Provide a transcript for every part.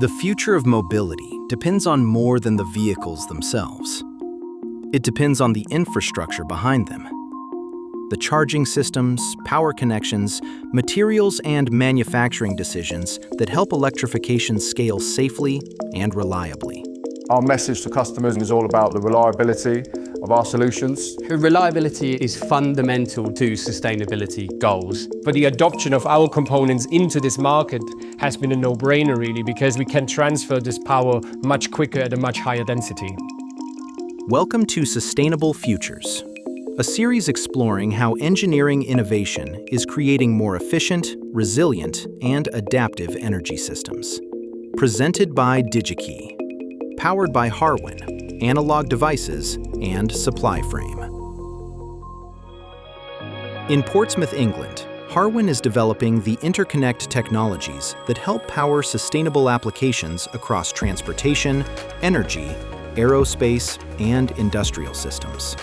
The future of mobility depends on more than the vehicles themselves. It depends on the infrastructure behind them. The charging systems, power connections, materials, and manufacturing decisions that help electrification scale safely and reliably. Our message to customers is all about the reliability of our solutions. Reliability is fundamental to sustainability goals. But the adoption of our components into this market has been a no-brainer really, because we can transfer this power much quicker at a much higher density. Welcome to Sustainable Futures, a series exploring how engineering innovation is creating more efficient, resilient, and adaptive energy systems. Presented by DigiKey, powered by Harwin, Analog Devices, and Supplyframe. In Portsmouth, England, Harwin is developing the interconnect technologies that help power sustainable applications across transportation, energy, aerospace, and industrial systems.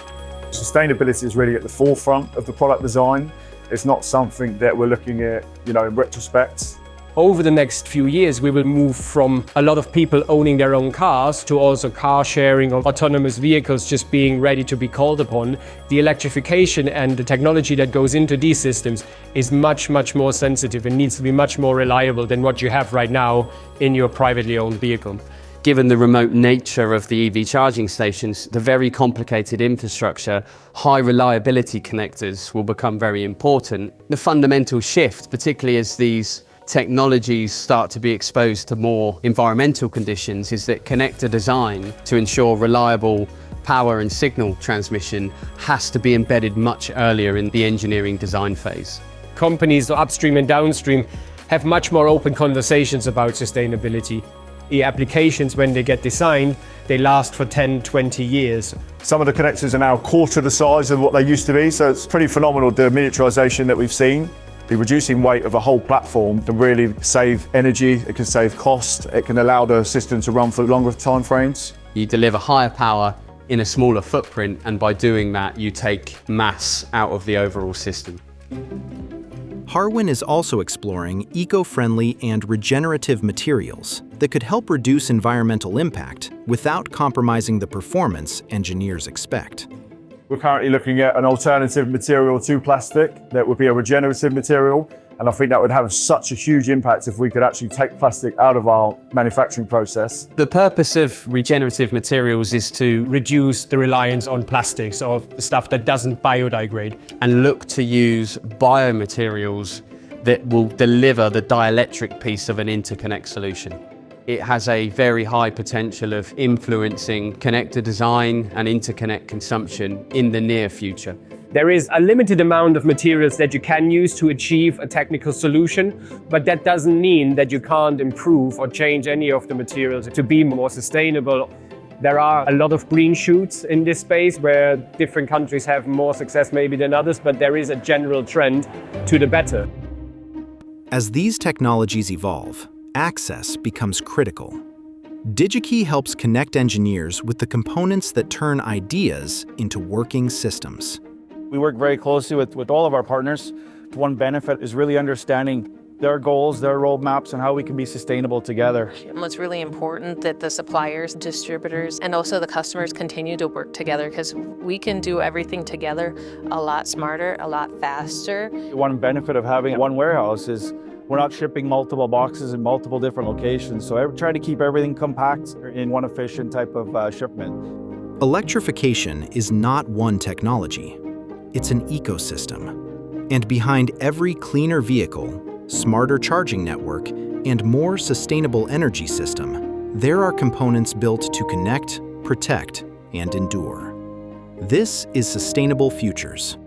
Sustainability is really at the forefront of the product design. It's not something that we're looking at, in retrospect. Over the next few years, we will move from a lot of people owning their own cars to also car sharing or autonomous vehicles just being ready to be called upon. The electrification and the technology that goes into these systems is much, much more sensitive and needs to be much more reliable than what you have right now in your privately owned vehicle. Given the remote nature of the EV charging stations, the very complicated infrastructure, high reliability connectors will become very important. The fundamental shift, particularly as these technologies start to be exposed to more environmental conditions, is that connector design to ensure reliable power and signal transmission has to be embedded much earlier in the engineering design phase. Companies upstream and downstream have much more open conversations about sustainability. The applications, when they get designed, they last for 10, 20 years. Some of the connectors are now a quarter the size of what they used to be, so it's pretty phenomenal, the miniaturization that we've seen. The reducing weight of a whole platform can really save energy, it can save cost, it can allow the system to run for longer time frames. You deliver higher power in a smaller footprint, and by doing that, you take mass out of the overall system. Harwin is also exploring eco-friendly and regenerative materials that could help reduce environmental impact without compromising the performance engineers expect. We're currently looking at an alternative material to plastic that would be a regenerative material, and I think that would have such a huge impact if we could actually take plastic out of our manufacturing process. The purpose of regenerative materials is to reduce the reliance on plastics or stuff that doesn't biodegrade. And look to use biomaterials that will deliver the dielectric piece of an interconnect solution. It has a very high potential of influencing connector design and interconnect consumption in the near future. There is a limited amount of materials that you can use to achieve a technical solution, but that doesn't mean that you can't improve or change any of the materials to be more sustainable. There are a lot of green shoots in this space where different countries have more success maybe than others, but there is a general trend to the better. As these technologies evolve, access becomes critical. DigiKey helps connect engineers with the components that turn ideas into working systems. We work very closely with all of our partners. One benefit is really understanding their goals, their roadmaps, and how we can be sustainable together. It's really important that the suppliers, distributors, and also the customers continue to work together, because we can do everything together a lot smarter, a lot faster. One benefit of having one warehouse is we're not shipping multiple boxes in multiple different locations, so I try to keep everything compact in one efficient type of shipment. Electrification is not one technology, it's an ecosystem. And behind every cleaner vehicle, smarter charging network, and more sustainable energy system, there are components built to connect, protect, and endure. This is Sustainable Futures.